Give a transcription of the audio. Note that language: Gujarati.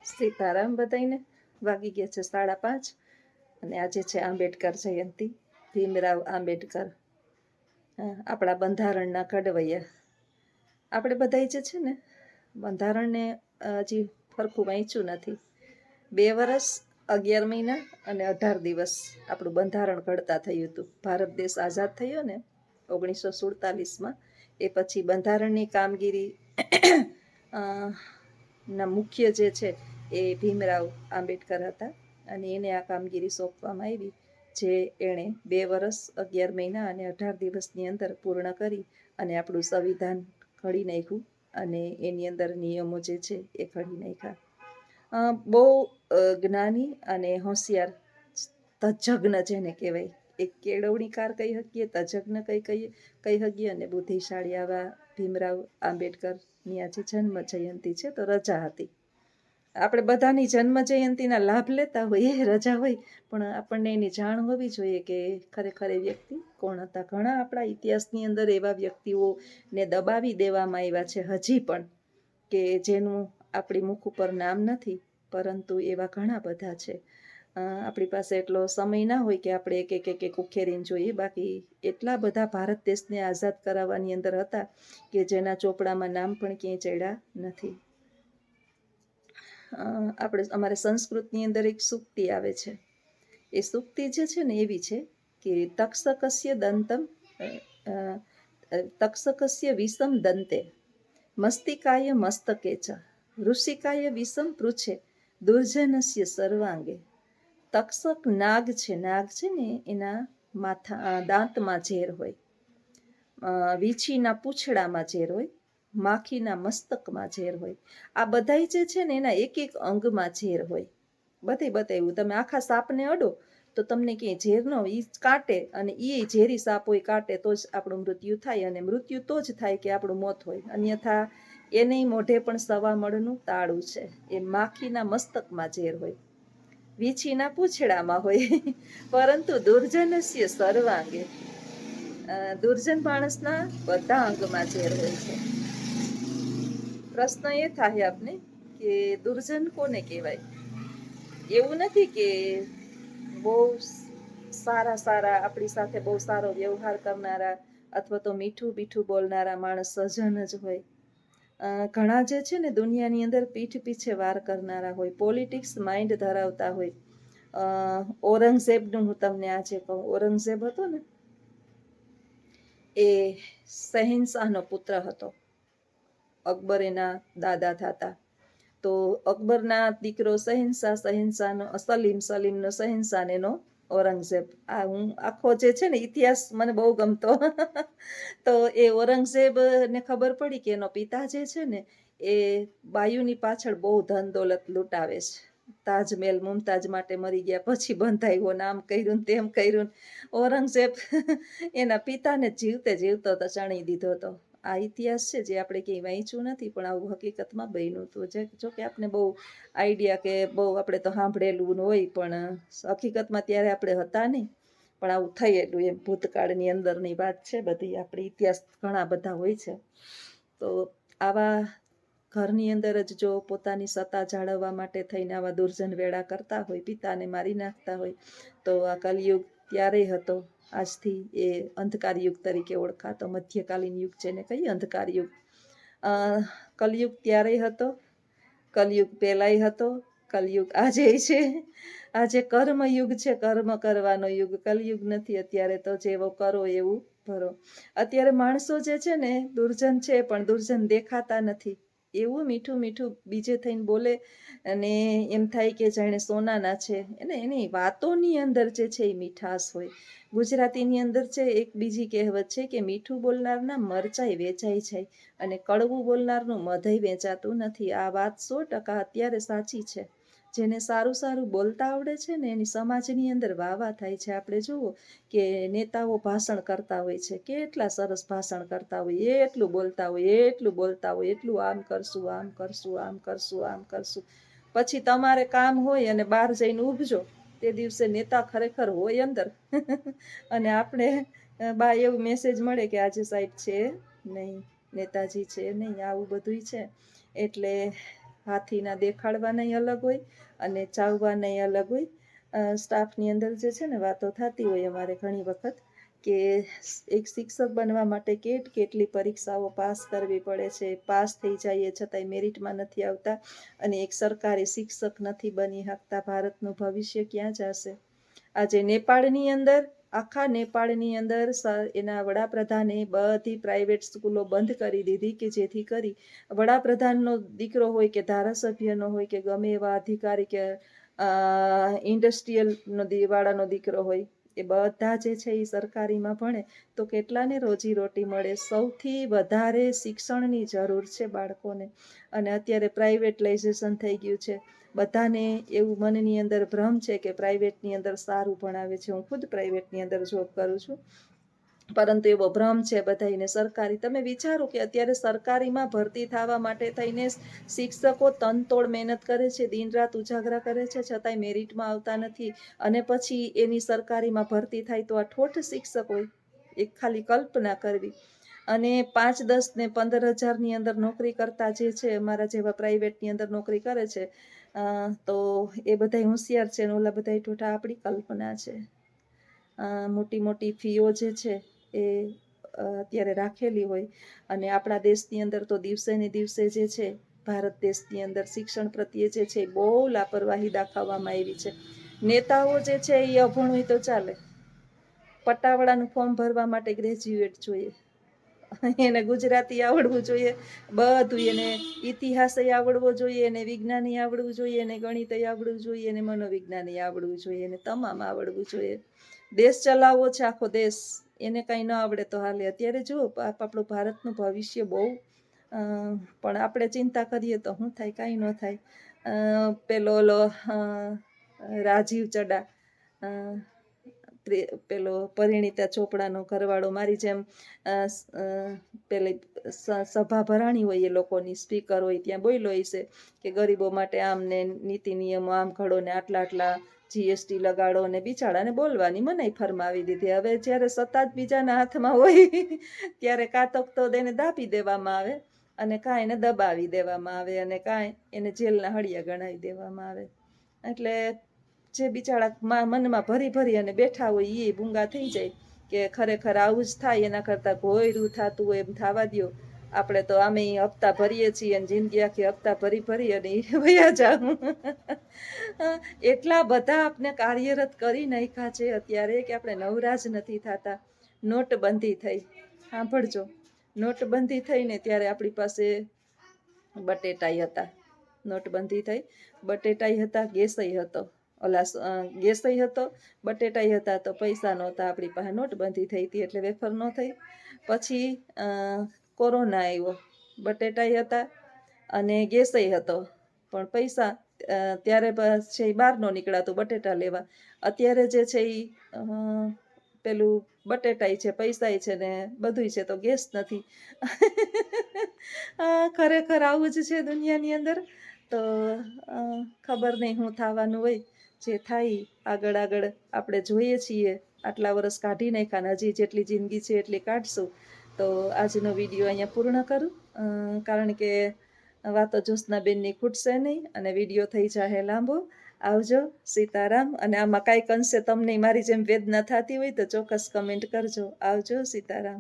સીતારામ બધાઈને. વાગી ગયા છે 5:30 અને આજે છે આંબેડકર જયંતિ. ભીમરાવ આંબેડકર, આપણા બંધારણના ઘડવૈયા. આપણે બધાય જે છે ને બંધારણને હજી ફરખું વાંચ્યું નથી. 2 વર્ષ 11 મહિના અને 18 દિવસ આપણું બંધારણ ઘડતા થયું હતું. ભારત દેશ આઝાદ થયો ને 1947માં, એ પછી બંધારણની કામગીરી ના મુખ્ય જે છે એ ભીમરાવ આંબેડકર હતા અને એને આ કામગીરી સોંપવામાં આવી, જે એણે 2 વર્ષ 11 મહિના અને 18 દિવસની અંદર પૂર્ણ કરી અને આપણું સંવિધાન ઘડી નાખ્યું અને એની અંદર નિયમો જે છે એ ઘડી નાખ્યા. બહુ જ્ઞાની અને હોશિયાર તજજ્ઞ જેને કહેવાય, એક કેળવણીકાર કહી શકીએ, તજજ્ઞ કહી શકીએ અને બુદ્ધિશાળી આવા ભીમરાવ આંબેડકરની આજે જન્મ જયંતિ છે. તો રજા હતી. આપણે બધાની જન્મ જયંતિના લાભ લેતા હોઈએ, રજા હોય, પણ આપણને એની જાણ હોવી જોઈએ કે ખરેખર એ વ્યક્તિ કોણ હતા. ઘણા આપણા ઇતિહાસની અંદર એવા વ્યક્તિઓને દબાવી દેવામાં આવ્યા છે હજી પણ, કે જેનું આપણી મુખ ઉપર નામ નથી, પરંતુ એવા ઘણા બધા છે. આપણી પાસે એટલો સમય ના હોય કે આપણે એક ઉખેરીને જોઈએ. બાકી એટલા બધા ભારત દેશને આઝાદ કરાવવાની અંદર હતા કે જેના ચોપડામાં નામ પણ ક્યાંય ચડ્યા નથી. આપણે અમારે સંસ્કૃતની અંદર એક સૂક્તિ આવે છે. એ સૂક્તિ જે છે ને એવી છે કે તક્ષકસ્ય દંતમ તક્ષકસ્ય વિષમ દંતે મસ્તિકાય મસ્તકે ચ ઋષિકાય વિષમ પૃચ્છે દુર્જનસ્ય સર્વાંગે. તક્ષક નાગ છે. નાગ છે ને એના દાંતમાં ઝેર હોય, વીછીના પૂંછડામાં ઝેર હોય, માખીના મસ્તકમાં ઝેર હોય. આ બધાય જે છે ને એના એક એક અંગમાં ઝેર હોય. બધે બતાવ્યું. તમે આખા સાપને અડો તો તમને ક્યાંય ઝેર ન હોય, એ કાંટે અને એ ઝેરી સાપ હોય, કાંટે તો જ આપણું મૃત્યુ થાય, અને મૃત્યુ તો જ થાય કે આપણું મોત હોય. અન્યથા એને મોઢે પણ 1.25 મળનું તાળું છે. એ માખીના મસ્તકમાં ઝેર હોય, વીછીના પૂંછડામાં હોય, પરંતુ દુર્જનસ્ય સર્વાંગે, દુર્જન માણસના બધા અંગમાં ઝેર હોય છે. પ્રશ્ન એ થાય આપને કે દુર્જન કોને કહેવાય? એવું નથી કે બહુ સારા આપણી સાથે બહુ સારો વ્યવહાર કરનારા અથવા તો મીઠું બોલનારા માણસ સજ્જન જ હોય. ઘણા જે છે ને દુનિયાની અંદર પીઠ પીછે વાર કરનારા હોય, પોલિટિક્સ માઇન્ડ ધરાવતા હોય. ઔરંગઝેબનું હું તમને આજે કહું. ઔરંગઝેબ હતો ને, એ શહેનશાહનો પુત્ર હતો. અકબર એના દાદા થતા. તો અકબરના દીકરો શહેનશાહનો સલીમનો શહેનશાહ એનો ઔરંગઝેબ. હું આખો જે છે ને ઇતિહાસ મને બહુ ગમતો. તો એ ઔરંગઝેબને ખબર પડી કે એનો પિતા જે છે ને એ બાયુની પાછળ બહુ ધન દોલત લૂંટાવે છે. તાજમહેલ મુમતાજ માટે મરી ગયા પછી બંધાવ્યો, નામ કર્યું તેમ કર્યું. ઔરંગઝેબ એના પિતાને જીવતો તો ચણી દીધો હતો. આ ઇતિહાસ છે જે આપણે ક્યાંય વાંચ્યું નથી, પણ આવું હકીકતમાં બન્યું હતું. જો કે આપણે બહુ આઈડિયા કે બહુ આપણે તો સાંભળેલું હોય, પણ હકીકતમાં ત્યારે આપણે હતા નહીં, પણ આવું થયેલું એમ ભૂતકાળની અંદરની વાત છે બધી. આપણી ઇતિહાસ ઘણા બધા હોય છે. તો આવા ઘરની અંદર જ જો પોતાની સત્તા જાળવવા માટે થઈને આવા દુર્જન વેળા કરતા હોય, પિતાને મારી નાખતા હોય, તો આ કલયુગ ત્યારે હતો. આજથી એ અંધકાર યુગ તરીકે ઓળખાતો, મધ્યકાલીન યુગ જેને કહીએ, અંધકાર યુગ. કલયુગ ત્યારે હતો, કલયુગ પહેલાંય હતો, કલયુગ આજે છે. આજે કર્મયુગ છે, કર્મ કરવાનો યુગ. કલયુગ નથી. અત્યારે તો જેવો કરો એવું ભરો. અત્યારે માણસો જે છે ને દુર્જન છે, પણ દુર્જન દેખાતા નથી. એવું મીઠું બીજે થઈને બોલે અને એમ થાય કે જાણે સોનાના છે. એની વાતોની અંદર જે છે એ મીઠાશ હોય. ગુજરાતીની અંદર છે એક બીજી કહેવત છે કે મીઠું બોલનારના મરચાઈ વેચાઈ જાય અને કડવું બોલનારનું મધઈ વેચાતું નથી. આ વાત 100% અત્યારે સાચી છે. જેને સારું બોલતા આવડે છે ને એની સમાજની અંદર વાવા થાય છે. આપણે જુઓ કે નેતાઓ ભાષણ કરતા હોય છે, કેટલા સરસ ભાષણ કરતા હોય, એટલું બોલતા હોય, એટલું આમ કરશું. પછી તમારે કામ હોય અને બહાર જઈને ઊભજો, તે દિવસે નેતા ખરેખર હોય અંદર અને આપણે બા એવું મેસેજ મળે કે આજે સાહેબ છે નહીં, નેતાજી છે નહીં, આવું બધું છે. એટલે હાથીના દેખાડવાનાય અલગ હોય અને ચાવવાનાય અલગ હોય. સ્ટાફની અંદર જે છે ને વાતો થતી હોય અમારે ઘણી વખત કે એક શિક્ષક બનવા માટે કેટલી પરીક્ષાઓ પાસ કરવી પડે છે, પાસ થઈ જાય છતાંય મેરિટમાં નથી આવતા અને એક સરકારી શિક્ષક નથી બની શકતા. ભારતનું ભવિષ્ય ક્યાં જશે? આજે નેપાળની અંદર, આખા નેપાળની અંદર એના વડાપ્રધાને બધી પ્રાઇવેટ સ્કૂલો બંધ કરી દીધી કે જેથી કરી વડાપ્રધાનનો દીકરો હોય કે ધારાસભ્યનો હોય કે ગમે એવા અધિકારી કે ઇન્ડસ્ટ્રીયલ વાળાનો દીકરો હોય, એ બધા જે છે એ સરકારીમાં ભણે તો કેટલાને રોજીરોટી મળે. સૌથી વધારે શિક્ષણની જરૂર છે બાળકોને અને અત્યારે પ્રાઇવેટલાઇઝેશન થઈ ગયું છે. બધાને એવું મનની અંદર ભ્રમ છે કે પ્રાઇવેટની અંદર સારું ભણાવે છે. હું ખુદ પ્રાઇવેટની અંદર જોબ કરું છું, પરંતુ એવો ભ્રમ છે બધાને. સરકારી તમે વિચારો કે અત્યારે સરકારીમાં ભરતી થવા માટે થઈને શિક્ષકો તનતોડ મહેનત કરે છે, દિન રાત ઉજાગરા કરે છે, છતાંય મેરિટમાં આવતા નથી. અને પછી એની સરકારીમાં ભરતી થાય તો આ ઠોઠ શિક્ષક હોય, એક ખાલી કલ્પના કરવી. અને 5, 10 ને 15,000ની અંદર નોકરી કરતા જે છે, અમારા જેવા પ્રાઇવેટની અંદર નોકરી કરે છે, તો એ બધા હોશિયાર છે ને ઓલા બધા ઠોઠા આપણી કલ્પના છે. મોટી મોટી ફીઓ જે છે એ અત્યારે રાખેલી હોય અને આપણા દેશની અંદર તો દિવસે ને દિવસે જે છે ભારત દેશની અંદર શિક્ષણ પ્રત્યે જે છે બહુ લાપરવાહી દાખવવામાં આવી છે. નેતાઓ જે છે એ અભણ હોય તો ચાલે, પટાવાળાનું ફોર્મ ભરવા માટે ગ્રેજ્યુએટ જોઈએ, એને ગુજરાતી આવડવું જોઈએ, બધું એને ઇતિહાસ આવડવો જોઈએ, એને વિજ્ઞાન આવડવું જોઈએ, એને ગણિત આવડવું જોઈએ, એને મનોવિજ્ઞાન આવડવું જોઈએ, એને તમામ આવડવું જોઈએ. દેશ ચલાવવો છે આખો દેશ, એને કંઈ ન આવડે તો હાલે. અત્યારે જો આપણું ભારતનું ભવિષ્ય બહુ પણ આપણે ચિંતા કરીએ તો શું થાય? કાંઈ ન થાય. પેલો રાજીવ ચડા, પેલો પરિણીતા ચોપડાનો ઘરવાળો, મારી જેમ પેલી સભા ભરાણી હોય એ લોકોની, સ્પીકર હોય ત્યાં બોલ્યો હશે કે ગરીબો માટે આમ ને નીતિ નિયમો આમ ઘડો ને આટલા જીએસટી લગાડો, ને બિચારાને બોલવાની મનાઈ ફરમાવી દીધી. હવે જ્યારે સત્તા જ બીજાના હાથમાં હોય ત્યારે કાં તો એને દાબી દેવામાં આવે અને કાં એને દબાવી દેવામાં આવે અને કાં એને જેલના હળિયા ગણાવી દેવામાં આવે. એટલે જે બિચારા મનમાં ભરી અને બેઠા હોય એ ભૂંગા થઈ જાય કે ખરેખર આવું જ થાય, એના કરતાં ઘોયરું થતું હોય એમ થવા દો. આપણે તો આમે હપ્તા ભરીએ છીએ અને જિંદગી આખી હપ્તા ભરી અને વયા જાઉં. એટલા બધા આપણે કાર્યરત કરી નાખ્યા છે અત્યારે કે આપણે નવરા જ નથી થતા. નોટબંધી થઈ, સાંભળજો, નોટબંધી થઈ ને ત્યારે આપણી પાસે બટેટાઈ હતા, નોટબંધી થઈ, બટેટાઈ હતા, ગેસઈ હતો, ગેસઈ હતો, બટેટાઈ હતા, તો પૈસા નહોતા આપણી પાસે. નોટબંધી થઈ હતી એટલે વેફર ન થઈ. પછી કોરોના આવ્યો, બટેટાઈ હતા અને ગેસઈ હતો, પણ પૈસા ત્યારે છે એ બહાર ન નીકળાતું બટેટા લેવા. અત્યારે જે છે એ પેલું બટેટાઈ છે, પૈસાય છે ને બધું છે, તો ગેસ નથી. ખરેખર આવું જ છે દુનિયાની અંદર. તો ખબર નહીં શું થવાનું હોય, જે થાય આગળ આપણે જોઈએ છીએ. આટલા વર્ષ કાઢી નાખ્યા, હજી જેટલી જિંદગી છે એટલી કાઢશું. તો આજનો વિડીયો અહીંયા પૂર્ણ કરું, કારણ કે વાતો જ્યોત્સનાબેનની ખૂટશે નહીં અને વિડીયો થઈ જાય લાંબો. આવજો, સીતારામ. અને આમાં કાંઈક અંશે તમને મારી જેમ વેદના થતી હોય તો ચોક્કસ કમેન્ટ કરજો. આવજો, સીતારામ.